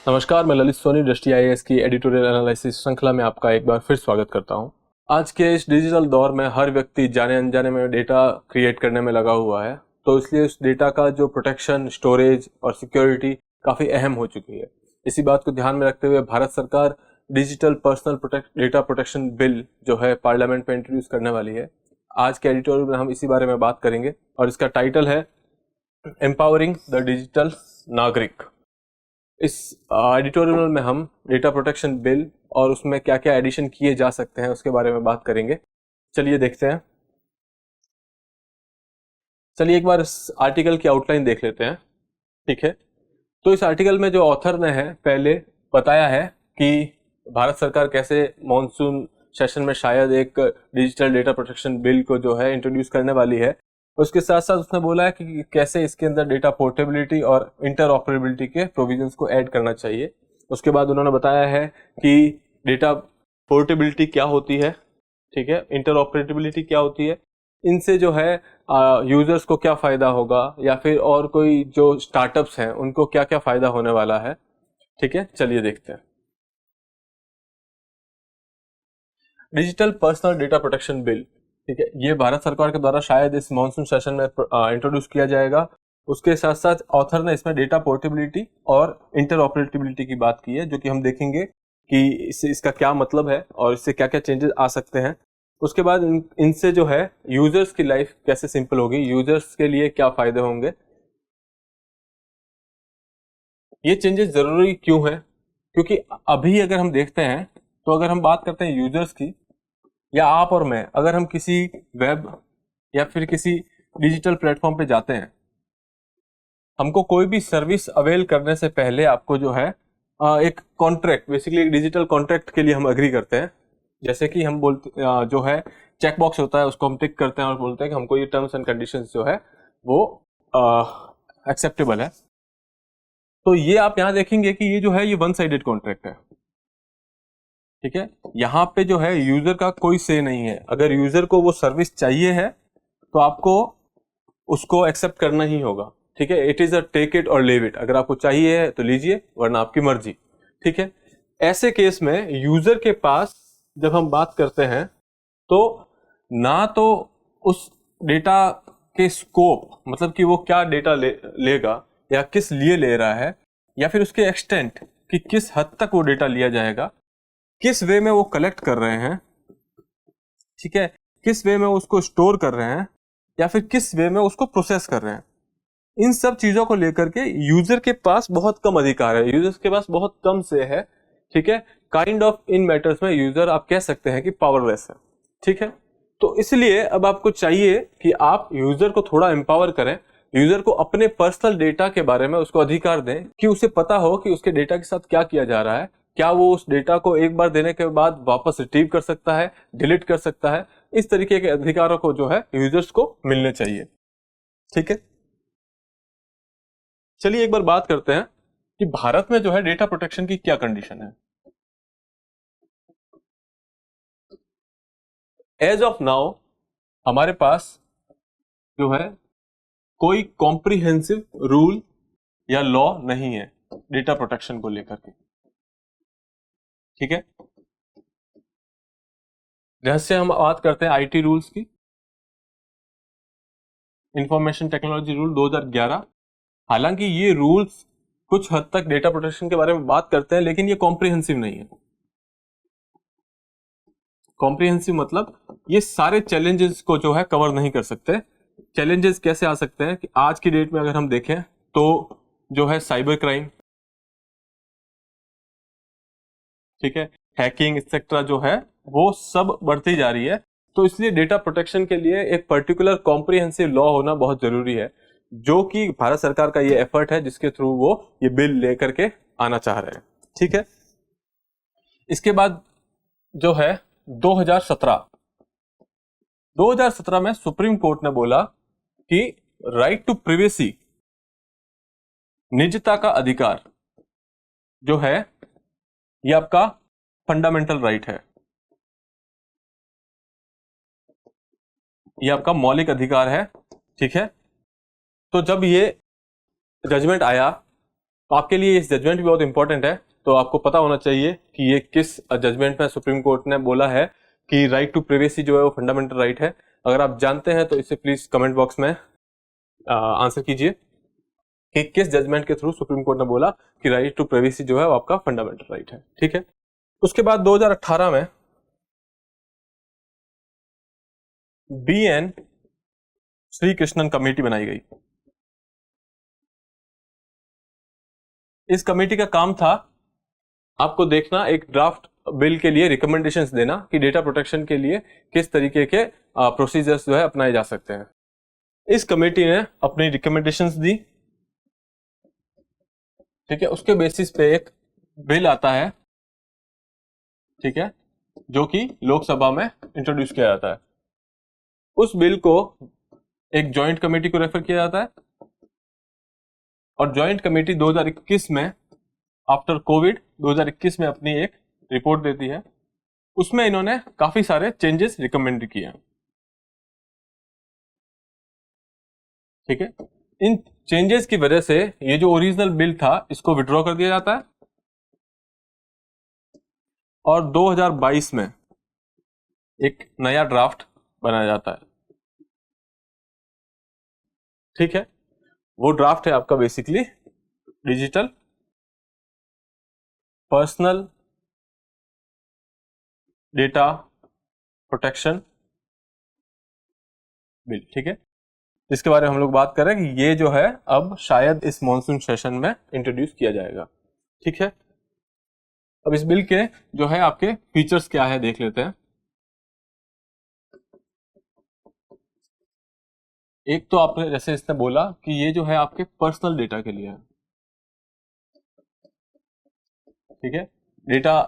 नमस्कार, मैं ललित सोनी दृष्टि आईएएस की एडिटोरियल एनालिसिस श्रृंखला में आपका एक बार फिर स्वागत करता हूं। आज के इस डिजिटल दौर में हर व्यक्ति जाने अनजाने में डेटा क्रिएट करने में लगा हुआ है, तो इसलिए उस डेटा का जो प्रोटेक्शन, स्टोरेज और सिक्योरिटी काफ़ी अहम हो चुकी है। इसी बात को ध्यान में रखते हुए भारत सरकार digital personal data protection bill जो है पार्लियामेंट में इंट्रोड्यूस करने वाली है। आज के एडिटोरियल में हम इसी बारे में बात करेंगे और इसका टाइटल है एम्पावरिंग द डिजिटल नागरिक। इस एडिटोरियल में हम डेटा प्रोटेक्शन बिल और उसमें क्या क्या एडिशन किए जा सकते हैं उसके बारे में बात करेंगे। चलिए देखते हैं। चलिए एक बार इस आर्टिकल की आउटलाइन देख लेते हैं। ठीक है, तो इस आर्टिकल में जो ऑथर ने है पहले बताया है कि भारत सरकार कैसे मॉनसून सेशन में शायद एक डिजिटल डेटा प्रोटेक्शन बिल को जो है इंट्रोड्यूस करने वाली है। उसके साथ साथ उसने बोला है कि कैसे इसके अंदर डेटा पोर्टेबिलिटी और इंटरऑपरेबिलिटी के प्रोविजंस को ऐड करना चाहिए। उसके बाद उन्होंने बताया है कि डेटा पोर्टेबिलिटी क्या होती है, ठीक है, इंटरऑपरेबिलिटी क्या होती है, इनसे जो है यूजर्स को क्या फायदा होगा या फिर और कोई जो स्टार्टअप्स हैं उनको क्या क्या फायदा होने वाला है। ठीक है, चलिए देखते हैं। Digital personal data protection bill, ठीक है, ये भारत सरकार के द्वारा शायद इस मॉनसून सेशन में इंट्रोड्यूस किया जाएगा। उसके साथ साथ ऑथर ने इसमें डेटा पोर्टेबिलिटी और इंटरऑपरेबिलिटी की बात की है, जो कि हम देखेंगे कि इसका क्या मतलब है और इससे क्या क्या चेंजेस आ सकते हैं। उसके बाद इनसे जो है यूजर्स की लाइफ कैसे सिंपल होगी, यूजर्स के लिए क्या फायदे होंगे, ये चेंजेस जरूरी क्यों है। क्योंकि अभी अगर हम देखते हैं तो अगर हम बात करते हैं यूजर्स की, या आप और मैं अगर हम किसी वेब या फिर किसी डिजिटल प्लेटफॉर्म पे जाते हैं, हमको कोई भी सर्विस अवेल करने से पहले आपको जो है एक कॉन्ट्रैक्ट, बेसिकली एक डिजिटल कॉन्ट्रैक्ट के लिए हम एग्री करते हैं। जैसे कि हम बोलते जो है चेक बॉक्स होता है उसको हम टिक करते हैं और बोलते हैं कि हमको ये टर्म्स एंड कंडीशंस जो है वो एक्सेप्टेबल है। तो ये आप यहाँ देखेंगे कि ये जो है ये वन साइडेड कॉन्ट्रैक्ट है। ठीक है, यहाँ पे जो है यूजर का कोई से नहीं है। अगर यूजर को वो सर्विस चाहिए है तो आपको उसको एक्सेप्ट करना ही होगा। ठीक है, it is a take it और लीव इट। अगर आपको चाहिए है तो लीजिए, वरना आपकी मर्जी। ठीक है, ऐसे केस में यूजर के पास जब हम बात करते हैं तो ना तो उस डेटा के स्कोप, मतलब कि वो क्या डेटा लेगा या किस लिए ले रहा है, या फिर उसके एक्सटेंट कि किस हद तक वो डेटा लिया जाएगा, किस वे में वो कलेक्ट कर रहे हैं, ठीक है, किस वे में उसको स्टोर कर रहे हैं, या फिर किस वे में उसको प्रोसेस कर रहे हैं, इन सब चीजों को लेकर के यूजर के पास बहुत कम अधिकार है, यूजर के पास बहुत कम से है। ठीक है, काइंड ऑफ इन मैटर्स में यूजर आप कह सकते हैं कि पावरलेस है। ठीक है, तो इसलिए अब आपको चाहिए कि आप यूजर को थोड़ा एम्पावर करें, यूजर को अपने पर्सनल डेटा के बारे में उसको अधिकार दें कि उसे पता हो कि उसके डेटा के साथ क्या किया जा रहा है, क्या वो उस डेटा को एक बार देने के बाद वापस रिट्रीव कर सकता है, डिलीट कर सकता है। इस तरीके के अधिकारों को जो है यूजर्स को मिलने चाहिए। ठीक है, चलिए एक बार बात करते हैं कि भारत में जो है डेटा प्रोटेक्शन की क्या कंडीशन है। एज ऑफ नाउ हमारे पास जो है कोई कॉम्प्रिहेंसिव रूल या लॉ नहीं है डेटा प्रोटेक्शन को लेकर के। ठीक है, जैसे हम बात करते हैं आईटी रूल्स की, इंफॉर्मेशन टेक्नोलॉजी रूल 2011। हालांकि ये रूल्स कुछ हद तक डेटा प्रोटेक्शन के बारे में बात करते हैं, लेकिन ये कॉम्प्रिहेंसिव नहीं है। कॉम्प्रिहेंसिव मतलब ये सारे चैलेंजेस को जो है कवर नहीं कर सकते। चैलेंजेस कैसे आ सकते हैं कि आज की डेट में अगर हम देखें तो जो है साइबर क्राइम, ठीक है, हैकिंग एक्सेट्रा जो है वो सब बढ़ती जा रही है। तो इसलिए डेटा प्रोटेक्शन के लिए एक पर्टिकुलर कॉम्प्रिहेंसिव लॉ होना बहुत जरूरी है, जो कि भारत सरकार का ये एफर्ट है जिसके थ्रू वो ये बिल लेकर के आना चाह रहे हैं। ठीक है, इसके बाद जो है 2017 में सुप्रीम कोर्ट ने बोला कि राइट टू प्रिवेसी, निजता का अधिकार जो है ये आपका फंडामेंटल राइट है, ये आपका मौलिक अधिकार है। ठीक है, तो जब ये जजमेंट आया तो आपके लिए इस जजमेंट भी बहुत इंपॉर्टेंट है, तो आपको पता होना चाहिए कि ये किस जजमेंट में सुप्रीम कोर्ट ने बोला है कि राइट टू प्राइवेसी जो है वो फंडामेंटल राइट है। अगर आप जानते हैं तो इसे प्लीज कमेंट बॉक्स में आंसर कीजिए कि किस जजमेंट के थ्रू सुप्रीम कोर्ट ने बोला कि राइट टू प्राइवेसी जो है वो आपका फंडामेंटल राइट है। ठीक है, उसके बाद 2018 में BN श्री कृष्णन कमेटी बनाई गई। इस कमेटी का काम था आपको देखना, एक ड्राफ्ट बिल के लिए रिकमेंडेशंस देना कि डेटा प्रोटेक्शन के लिए किस तरीके के प्रोसीजर्स जो है अपनाए जा सकते हैं। इस कमेटी ने अपनी रिकमेंडेशंस दी, ठीक है, उसके बेसिस पे एक बिल आता है, ठीक है, जो कि लोकसभा में इंट्रोड्यूस किया जाता है। उस बिल को एक जॉइंट कमेटी को रेफर किया जाता है और जॉइंट कमेटी 2021 में आफ्टर कोविड 2021 में अपनी एक रिपोर्ट देती है। उसमें इन्होंने काफी सारे चेंजेस रिकमेंड किए हैं। ठीक है, इन चेंजेस की वजह से ये जो ओरिजिनल बिल था इसको विड्रॉ कर दिया जाता है और 2022 में एक नया ड्राफ्ट बनाया जाता है। ठीक है, वो ड्राफ्ट है आपका basically digital personal data protection bill. ठीक है, जिसके बारे में हम लोग बात कर रहे हैं कि ये जो है अब शायद इस मॉनसून सेशन में इंट्रोड्यूस किया जाएगा। ठीक है, अब इस बिल के जो है आपके फीचर्स क्या है देख लेते हैं। एक तो आपने जैसे इसने बोला कि ये जो है आपके पर्सनल डेटा के लिए है। ठीक है, डेटा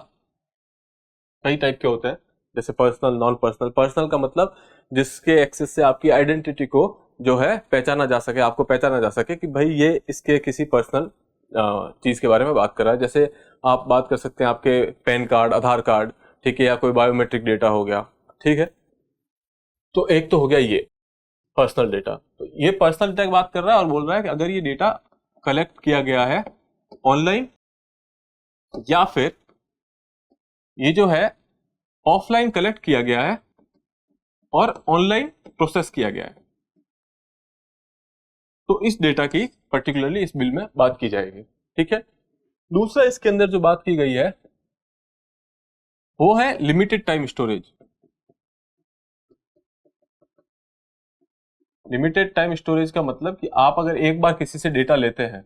कई टाइप के होते हैं, जैसे पर्सनल, नॉन पर्सनल। पर्सनल का मतलब जिसके एक्सेस से आपकी आइडेंटिटी को जो है पहचाना जा सके, आपको पहचाना जा सके कि भाई ये इसके किसी पर्सनल चीज के बारे में बात कर रहा है। जैसे आप बात कर सकते हैं आपके पैन कार्ड, आधार कार्ड, ठीक है, या कोई बायोमेट्रिक डेटा हो गया। ठीक है, तो एक तो हो गया ये पर्सनल डेटा। तो ये पर्सनल डेटा की बात कर रहा है और बोल रहा है कि अगर ये डेटा कलेक्ट किया गया है ऑनलाइन या फिर ये जो है ऑफलाइन कलेक्ट किया गया है और ऑनलाइन प्रोसेस किया गया है, तो इस डेटा की पर्टिकुलरली इस बिल में बात की जाएगी। ठीक है, दूसरा इसके अंदर जो बात की गई है वो है limited time storage. Limited time storage का मतलब कि आप अगर एक बार किसी से डेटा लेते हैं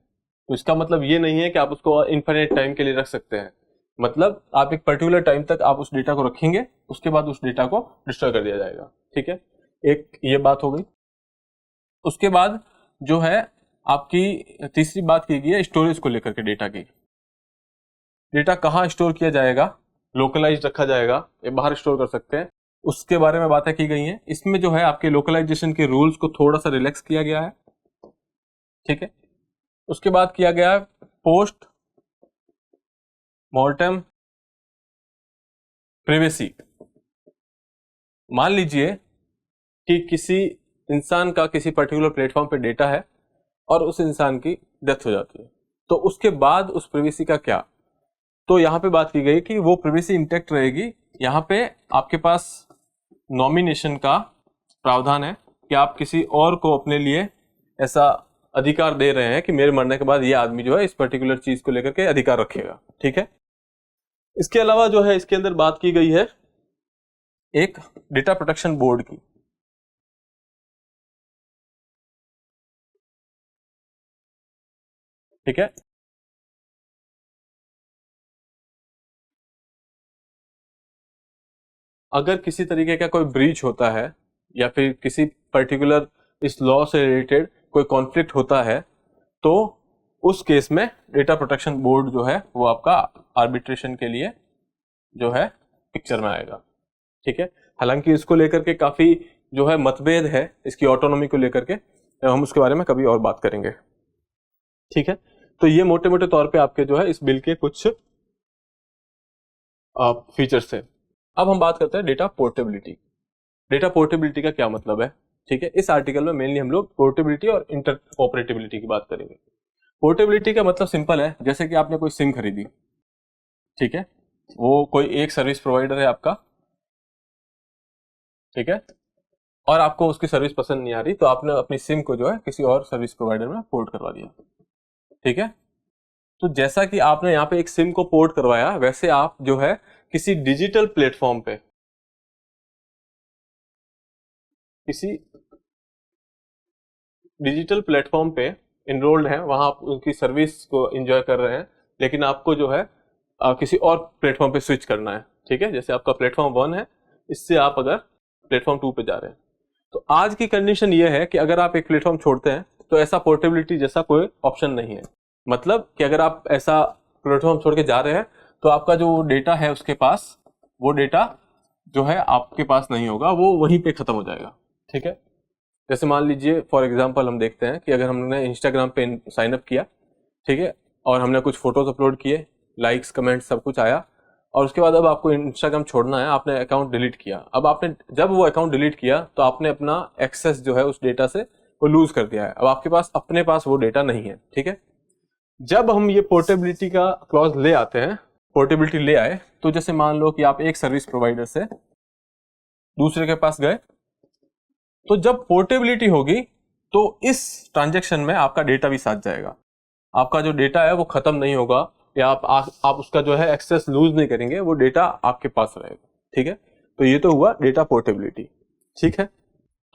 तो इसका मतलब ये नहीं है कि आप उसको इनफिनिट टाइम के लिए रख सकते हैं। मतलब आप एक पर्टिकुलर टाइम तक आप उस डेटा को रखेंगे, उसके बाद उस डेटा को डिस्ट्रॉय कर दिया जाएगा। ठीक है, एक ये बात हो गई। उसके बाद जो है आपकी तीसरी बात की गई है स्टोरेज को लेकर के डेटा की। डेटा कहाँ स्टोर किया जाएगा, लोकलाइज रखा जाएगा या बाहर स्टोर कर सकते हैं, उसके बारे में बातें की गई हैं। इसमें जो है आपके लोकलाइजेशन के रूल्स को थोड़ा सा रिलैक्स किया गया है। ठीक है, उसके बाद किया गया है पोस्ट मॉर्टम प्राइवेसी। मान लीजिए कि किसी इंसान का किसी पर्टिकुलर प्लेटफॉर्म पे डेटा है और उस इंसान की डेथ हो जाती है, तो उसके बाद उस प्राइवेसी का क्या। तो यहां पे बात की गई कि वो प्राइवेसी इंटैक्ट रहेगी। यहां पे आपके पास नॉमिनेशन का प्रावधान है कि आप किसी और को अपने लिए ऐसा अधिकार दे रहे हैं कि मेरे मरने के बाद ये आदमी जो है इस पर्टिकुलर चीज को लेकर के अधिकार रखेगा। ठीक है, इसके अलावा जो है इसके अंदर बात की गई है एक डेटा प्रोटेक्शन बोर्ड की। ठीक है, अगर किसी तरीके का कोई ब्रीच होता है या फिर किसी पर्टिकुलर इस लॉ से रिलेटेड कोई कॉन्फ्लिक्ट होता है तो उस केस में डेटा प्रोटेक्शन बोर्ड जो है वो आपका आर्बिट्रेशन के लिए जो है पिक्चर में आएगा। ठीक है, हालांकि इसको लेकर के काफी जो है मतभेद है इसकी ऑटोनॉमी को लेकर के, हम उसके बारे में कभी और बात करेंगे। ठीक है, तो ये मोटे मोटे तौर पे आपके जो है इस बिल के कुछ फीचर्स थे। अब हम बात करते हैं डेटा पोर्टेबिलिटी। डेटा पोर्टेबिलिटी का क्या मतलब है। ठीक है, इस आर्टिकल में मेनली हम लोग पोर्टेबिलिटी और इंटरऑपरेटेबिलिटी की बात करेंगे। पोर्टेबिलिटी का मतलब सिंपल है, जैसे कि आपने कोई सिम खरीदी, ठीक है, वो कोई एक सर्विस प्रोवाइडर है आपका, ठीक है, और आपको उसकी सर्विस पसंद नहीं आ रही तो आपने अपनी सिम को जो है किसी और सर्विस प्रोवाइडर में पोर्ट करवा दिया, ठीक है। तो जैसा कि आपने यहाँ पे एक सिम को पोर्ट करवाया, वैसे आप जो है किसी डिजिटल प्लेटफॉर्म पे, किसी डिजिटल प्लेटफॉर्म पे इनरोल्ड हैं, वहां आप उनकी सर्विस को एंजॉय कर रहे हैं, लेकिन आपको जो है किसी और प्लेटफॉर्म पे स्विच करना है, ठीक है। जैसे आपका प्लेटफॉर्म 1 है, इससे आप अगर प्लेटफॉर्म 2 पे जा रहे हैं, तो आज की कंडीशन ये है कि अगर आप एक प्लेटफॉर्म छोड़ते हैं तो ऐसा पोर्टेबिलिटी जैसा कोई ऑप्शन नहीं है। मतलब कि अगर आप ऐसा प्लेटफॉर्म छोड़ के जा रहे हैं तो आपका जो डेटा है उसके पास, वो डेटा जो है आपके पास नहीं होगा, वो वहीं पे खत्म हो जाएगा, ठीक है। जैसे मान लीजिए फॉर एग्जांपल हम देखते हैं कि अगर हमने इंस्टाग्राम पे साइन अप किया, ठीक है, और हमने कुछ फोटोज अपलोड किए, लाइक्स कमेंट सब कुछ आया, और उसके बाद अब आपको इंस्टाग्राम छोड़ना है, आपने अकाउंट डिलीट किया। अब आपने जब वो अकाउंट डिलीट किया तो आपने अपना एक्सेस जो है उस डेटा से वो लूज कर दिया है, अब आपके पास अपने पास वो डेटा नहीं है, ठीक है। जब हम ये पोर्टेबिलिटी का क्लॉज ले आते हैं, पोर्टेबिलिटी ले आए, तो जैसे मान लो कि आप एक सर्विस प्रोवाइडर से दूसरे के पास गए, तो जब पोर्टेबिलिटी होगी तो इस ट्रांजैक्शन में आपका डेटा भी साथ जाएगा, आपका जो डेटा है वो खत्म नहीं होगा, या आप उसका जो है एक्सेस लूज नहीं करेंगे, वो डेटा आपके पास रहेगा, ठीक है। तो ये तो हुआ डेटा पोर्टेबिलिटी, ठीक है।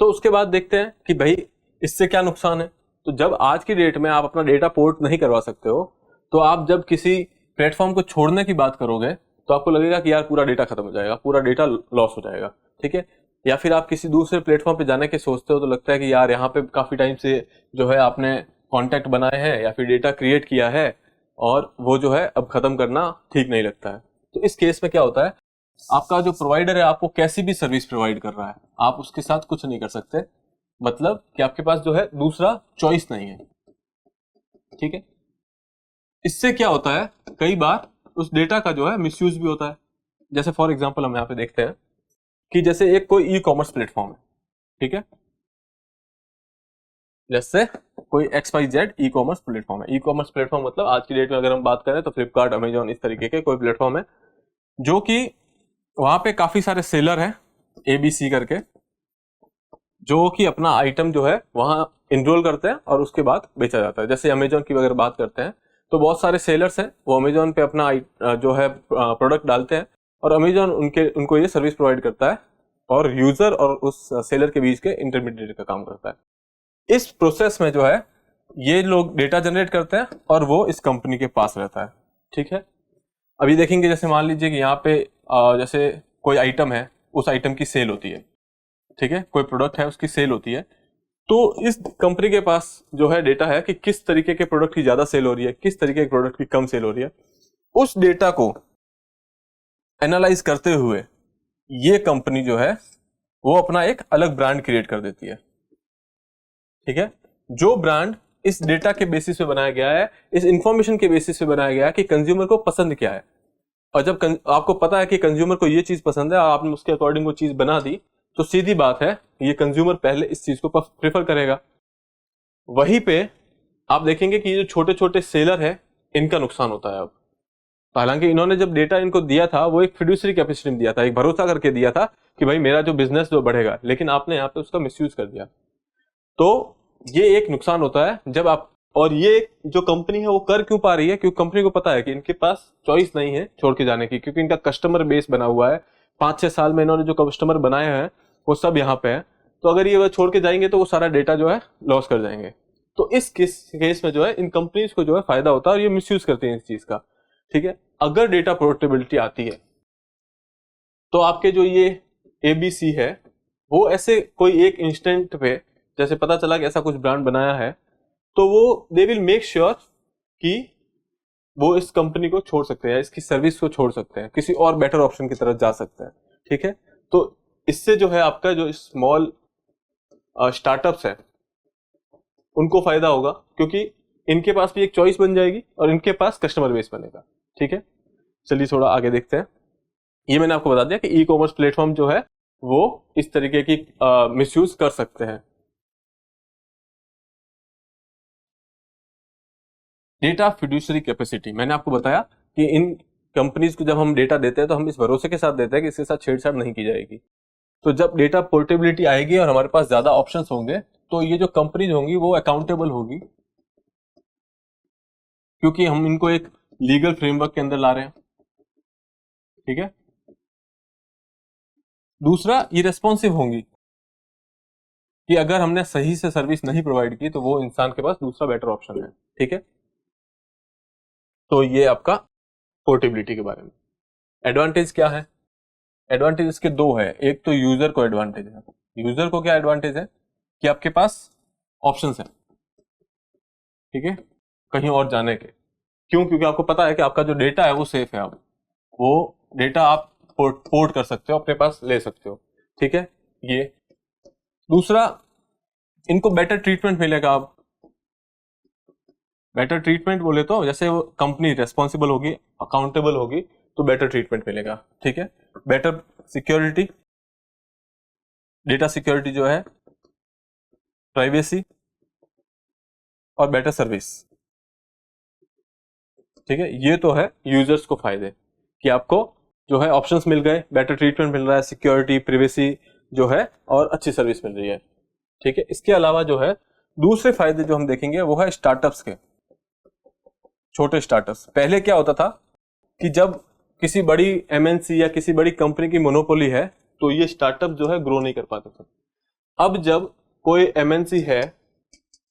तो उसके बाद देखते हैं कि भाई इससे क्या नुकसान है। तो जब आज की डेट में आप अपना डेटा पोर्ट नहीं करवा सकते हो, तो आप जब किसी प्लेटफॉर्म को छोड़ने की बात करोगे तो आपको लगेगा कि यार पूरा डेटा खत्म हो जाएगा, पूरा डेटा लॉस हो जाएगा, ठीक है। या फिर आप किसी दूसरे प्लेटफॉर्म पे जाने के सोचते हो तो लगता है कि यार यहाँ पे काफी टाइम से जो है आपने कॉन्टैक्ट बनाए हैं या फिर डेटा क्रिएट किया है, और वो जो है अब खत्म करना ठीक नहीं लगता है। तो इस केस में क्या होता है, आपका जो प्रोवाइडर है आपको कैसी भी सर्विस प्रोवाइड कर रहा है, आप उसके साथ कुछ नहीं कर सकते, मतलब कि आपके पास जो है दूसरा चॉइस नहीं है, ठीक है। इससे क्या होता है, कई बार उस डेटा का जो है मिसयूज भी होता है। जैसे फॉर एग्जांपल हम यहाँ पे देखते हैं कि जैसे एक कोई ई कॉमर्स प्लेटफॉर्म है, ठीक है, जैसे कोई XYZ ई कॉमर्स प्लेटफॉर्म है। ई कॉमर्स प्लेटफॉर्म मतलब आज की डेट में अगर हम बात करें तो फ्लिपकार्ट, अमेजॉन, इस तरीके के कोई प्लेटफॉर्म है, जो कि वहां पे काफी सारे सेलर हैं ABC करके, जो कि अपना आइटम जो है वहां इनरोल करते हैं और उसके बाद बेचा जाता है। जैसे अमेजॉन की अगर बात करते हैं तो बहुत सारे सेलर्स हैं, वो अमेजॉन पे अपना जो है प्रोडक्ट डालते हैं, और अमेजॉन उनको ये सर्विस प्रोवाइड करता है, और यूजर और उस सेलर के बीच के इंटरमीडिएट का काम करता है। इस प्रोसेस में जो है ये लोग डेटा जनरेट करते हैं और वो इस कंपनी के पास रहता है, ठीक है। अभी देखेंगे, जैसे मान लीजिए कि यहाँ पे जैसे कोई आइटम है, उस आइटम की सेल होती है, ठीक है, कोई प्रोडक्ट है उसकी सेल होती है, तो इस कंपनी के पास जो है डेटा है कि किस तरीके के प्रोडक्ट की ज्यादा सेल हो रही है, किस तरीके के प्रोडक्ट की कम सेल हो रही है। उस डेटा को एनालाइज करते हुए ये कंपनी जो है वो अपना एक अलग ब्रांड क्रिएट कर देती है, ठीक है। जो ब्रांड इस डेटा के बेसिस पे बनाया गया है, इस इंफॉर्मेशन के बेसिस पे बनाया गया है कि कंज्यूमर को पसंद क्या है, और जब आपको पता है कि कंज्यूमर को ये चीज पसंद है और आपने उसके अकॉर्डिंग वो चीज बना दी, तो सीधी बात है ये कंज्यूमर पहले इस चीज को प्रेफर करेगा। वहीं पे आप देखेंगे कि ये जो छोटे छोटे सेलर है इनका नुकसान होता है अब। हालांकि इन्होंने जब डेटा इनको दिया था वो एक फिड्यूसरी कैपेसिटी में दिया था, एक भरोसा करके दिया था कि भाई मेरा जो बिजनेस जो बढ़ेगा, लेकिन आपने यहाँ पे उसका मिसयूज कर दिया। तो ये एक नुकसान होता है जब आप, और ये जो कंपनी है वो कर क्यों पा रही है, क्योंकि कंपनी को पता है कि इनके पास चॉइस नहीं है छोड़ के जाने की, क्योंकि इनका कस्टमर बेस बना हुआ है। 5-6 साल में इन्होंने जो कस्टमर बनाए हैं वो सब यहाँ पे है, तो अगर ये छोड़ के जाएंगे तो वो सारा डेटा जो है लॉस कर जाएंगे। तो इस केस में जो है इन कंपनीज को जो है फायदा होता है और ये मिसयूज करती है इस चीज का, ठीक है। अगर डेटा पोर्टेबिलिटी आती है तो आपके जो ये ABC है वो ऐसे कोई एक इंस्टेंट पे, जैसे पता चला कि ऐसा कुछ ब्रांड बनाया है, तो वो दे विल मेक श्योर कि वो इस कंपनी को छोड़ सकते हैं, इसकी सर्विस को छोड़ सकते हैं, किसी और बेटर ऑप्शन की तरफ जा सकते हैं, ठीक है। तो इससे जो है आपका जो स्मॉल स्टार्टअप्स है उनको फायदा होगा, क्योंकि इनके पास भी एक चॉइस बन जाएगी और इनके पास कस्टमर बेस बनेगा, ठीक है। चलिए थोड़ा आगे देखते हैं। ये मैंने आपको बता दिया कि ई कॉमर्स प्लेटफॉर्म जो है वो इस तरीके की मिसयूज कर सकते हैं। डेटा फिड्यूशरी कैपेसिटी, मैंने आपको बताया कि इन कंपनीज को जब हम डेटा देते हैं तो हम इस भरोसे के साथ देते हैं कि इसके साथ छेड़छाड़ नहीं की जाएगी। तो जब डेटा पोर्टेबिलिटी आएगी और हमारे पास ज्यादा ऑप्शंस होंगे तो ये जो कंपनीज होंगी वो अकाउंटेबल होगी, क्योंकि हम इनको एक लीगल फ्रेमवर्क के अंदर ला रहे हैं। ठीक है। दूसरा, ये रेस्पॉन्सिव होंगी कि अगर हमने सही से सर्विस नहीं प्रोवाइड की तो वो इंसान के पास दूसरा बेटर ऑप्शन है। ठीक है। तो ये आपका पोर्टेबिलिटी के बारे में। एडवांटेज क्या है? एडवांटेज इसके दो है। एक तो यूजर को एडवांटेज है। यूजर को क्या एडवांटेज है कि आपके पास ऑप्शंस हैं, ठीक है, कहीं और जाने के। क्यों? क्योंकि आपको पता है कि आपका जो डेटा है वो सेफ है। अब वो डेटा आप पोर्ट कर सकते हो, अपने पास ले सकते हो। ठीक है। ये दूसरा, इनको बेटर ट्रीटमेंट मिलेगा। अब बेटर ट्रीटमेंट बोले तो जैसे वो कंपनी रेस्पॉन्सिबल होगी, अकाउंटेबल होगी, तो बेटर ट्रीटमेंट मिलेगा। ठीक है। बेटर सिक्योरिटी, डेटा सिक्योरिटी जो है, प्राइवेसी और बेटर सर्विस। ठीक है। ये तो है यूजर्स को फायदे कि आपको जो है ऑप्शंस मिल गए, बेटर ट्रीटमेंट मिल रहा है, सिक्योरिटी, प्राइवेसी जो है, और अच्छी सर्विस मिल रही है। ठीक है। इसके अलावा जो है दूसरे फायदे जो हम देखेंगे वो है स्टार्टअप्स के। छोटे स्टार्टअप्स, पहले क्या होता था कि जब किसी बड़ी एमएनसी या किसी बड़ी कंपनी की मोनोपोली है तो ये स्टार्टअप जो है ग्रो नहीं कर पाते थे। अब जब कोई एमएनसी है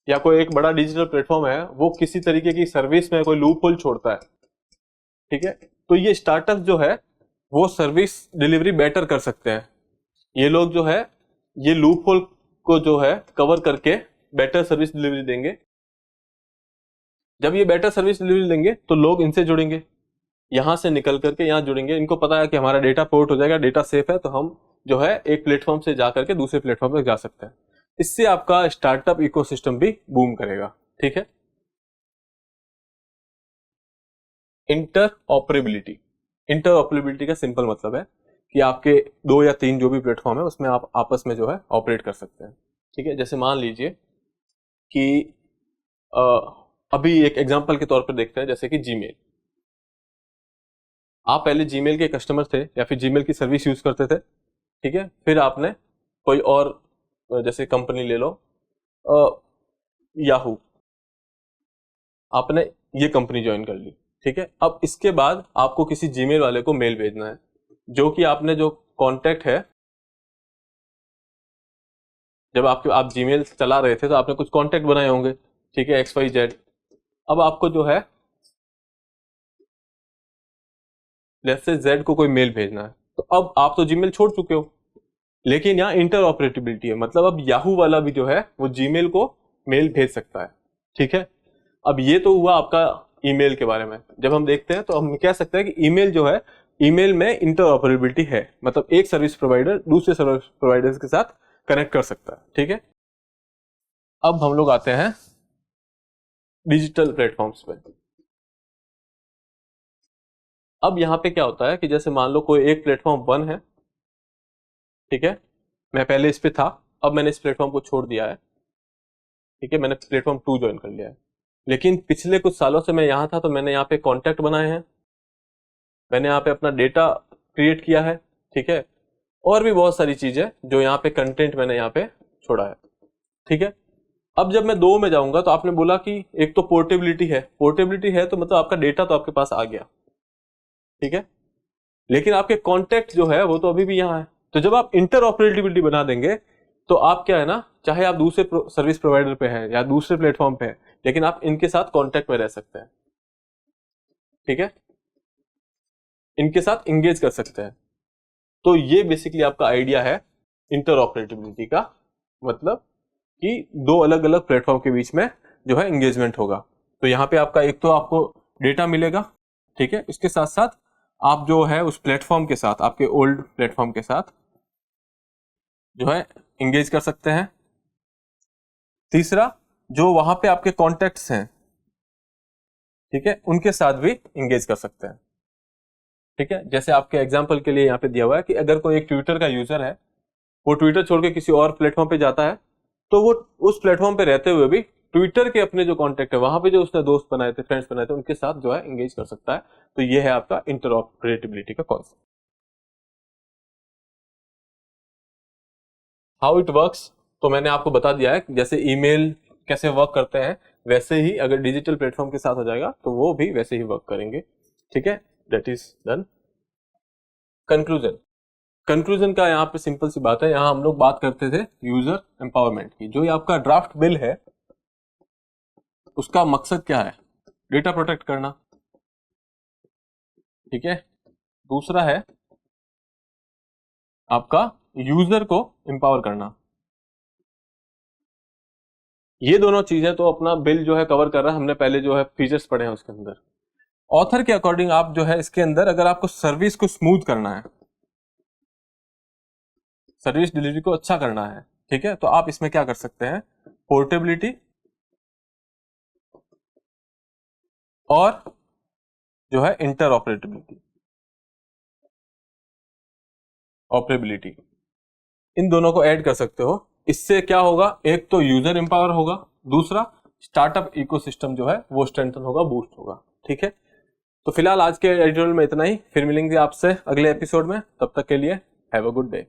या कोई एक बड़ा डिजिटल प्लेटफॉर्म है, वो किसी तरीके की सर्विस में कोई लूप होल छोड़ता है, ठीक है, तो ये स्टार्टअप जो है वो सर्विस डिलीवरी बेटर कर सकते हैं। ये लोग जो है ये लूप होल को जो है कवर करके बेटर सर्विस डिलीवरी देंगे। जब ये बेटर सर्विस डिलीवरी देंगे तो लोग इनसे जुड़ेंगे, यहां से निकल करके यहां जुड़ेंगे। इनको पता है कि हमारा डेटा पोर्ट हो जाएगा, डेटा सेफ है, तो हम जो है एक प्लेटफॉर्म से जा करके दूसरे प्लेटफॉर्म तक जा सकते हैं। इससे आपका स्टार्टअप इकोसिस्टम भी बूम करेगा। ठीक है। इंटर ऑपरेबिलिटी, इंटर ऑपरेबिलिटी का सिंपल मतलब है कि आपके 2 या 3 जो भी प्लेटफॉर्म है उसमें आप आपस में जो है ऑपरेट कर सकते हैं। ठीक है। जैसे मान लीजिए कि अभी एक एग्जांपल के तौर पर देखते हैं, जैसे कि जीमेल। आप पहले जीमेल के कस्टमर थे या फिर जीमेल की सर्विस यूज करते थे। ठीक है। फिर आपने कोई और जैसे कंपनी ले लो, याहू, आपने ये कंपनी ज्वाइन कर ली। ठीक है। अब इसके बाद आपको किसी जीमेल वाले को मेल भेजना है, जो कि आपने जो कांटेक्ट है, जब आप जीमेल चला रहे थे तो आपने कुछ कांटेक्ट बनाए होंगे, ठीक है, XYZ। अब आपको जो है लेट्स से Z को कोई मेल भेजना है, तो अब आप तो जीमेल छोड़ चुके हो, लेकिन यहाँ इंटर ऑपरेटिबिलिटी है, मतलब अब याहू वाला भी जो है वो जीमेल को मेल भेज सकता है। ठीक है। अब ये तो हुआ आपका ईमेल के बारे में। जब हम देखते हैं तो हम कह सकते हैं कि ईमेल जो है, ईमेल में इंटर ऑपरेबिलिटी है, मतलब एक सर्विस प्रोवाइडर दूसरे सर्विस प्रोवाइडर के साथ कनेक्ट कर सकता है। ठीक है। अब हम लोग आते हैं डिजिटल प्लेटफॉर्म्स पे। अब यहाँ पे क्या होता है कि जैसे मान लो कोई एक प्लेटफॉर्म 1 है, ठीक है, मैं पहले इस पे था, अब मैंने इस प्लेटफॉर्म को छोड़ दिया है। ठीक है। मैंने प्लेटफॉर्म 2 ज्वाइन कर लिया है, लेकिन पिछले कुछ सालों से मैं यहाँ था, तो मैंने यहाँ पे कॉन्टैक्ट बनाए हैं, मैंने यहाँ पे अपना डेटा क्रिएट किया है। ठीक है। और भी बहुत सारी चीजें जो यहाँ पे कंटेंट मैंने यहाँ पे छोड़ा है। ठीक है। अब जब मैं 2 में जाऊंगा तो आपने बोला कि एक तो पोर्टेबिलिटी है, पोर्टेबिलिटी है तो मतलब आपका डेटा तो आपके पास आ गया, ठीक है, लेकिन आपके कॉन्टैक्ट जो है वो तो अभी भी यहाँ है। तो जब आप इंटर ऑपरेटिबिलिटी बना देंगे तो आप क्या है ना, चाहे आप दूसरे सर्विस प्रोवाइडर पे हैं या दूसरे प्लेटफॉर्म पे हैं, लेकिन आप इनके साथ कांटेक्ट में रह सकते हैं। ठीक है। इनके साथ इंगेज कर सकते हैं। तो ये बेसिकली आपका आइडिया है इंटर ऑपरेटिबिलिटी का, मतलब कि 2 अलग अलग प्लेटफॉर्म के बीच में जो है इंगेजमेंट होगा। तो यहाँ पे आपका एक तो आपको डेटा मिलेगा, ठीक है, इसके साथ साथ आप जो है उस प्लेटफॉर्म के साथ, आपके ओल्ड प्लेटफॉर्म के साथ जो है इंगेज कर सकते हैं। तीसरा, जो वहां पे आपके कॉन्टेक्ट्स हैं, ठीक है, उनके साथ भी इंगेज कर सकते हैं। ठीक है। जैसे आपके एग्जांपल के लिए यहाँ पे दिया हुआ है कि अगर कोई एक ट्विटर का यूजर है, वो ट्विटर छोड़ के किसी और प्लेटफॉर्म पे जाता है, तो वो उस प्लेटफॉर्म पे रहते हुए भी ट्विटर के अपने जो कॉन्टेक्ट है वहां पे जो उसने दोस्त बनाए थे, फ्रेंड्स बनाए थे, उनके साथ जो है एंगेज कर सकता है। तो ये है आपका इंटरऑपरेटिबिलिटी का कॉन्सेप्ट। हाउ इट वर्क्स तो मैंने आपको बता दिया है, जैसे ईमेल कैसे वर्क करते हैं वैसे ही अगर डिजिटल प्लेटफॉर्म के साथ हो जाएगा तो वो भी वैसे ही वर्क करेंगे। ठीक है, that is done. Conclusion, conclusion का यहाँ पे सिंपल सी बात है, यहाँ हम लोग बात करते थे यूजर एम्पावरमेंट की। जो ये आपका ड्राफ्ट बिल है उसका मकसद क्या है? डेटा प्रोटेक्ट करना। ठीक है, दूसरा है आपका यूजर को एम्पावर करना। ये दोनों चीजें तो अपना बिल जो है कवर कर रहा है, हमने पहले जो है फीचर्स पढ़े हैं उसके अंदर। ऑथर के अकॉर्डिंग आप जो है इसके अंदर अगर आपको सर्विस को स्मूथ करना है, सर्विस डिलीवरी को अच्छा करना है, ठीक है, तो आप इसमें क्या कर सकते हैं? पोर्टेबिलिटी और जो है इंटर ऑपरेबिलिटी, इन दोनों को ऐड कर सकते हो। इससे क्या होगा? एक तो यूजर एम्पावर होगा, दूसरा स्टार्टअप इकोसिस्टम जो है वो स्ट्रेंथन होगा, बूस्ट होगा। ठीक है, तो फिलहाल आज के एडिटोरियल में इतना ही, फिर मिलेंगे आपसे अगले एपिसोड में। तब तक के लिए हैव अ गुड डे।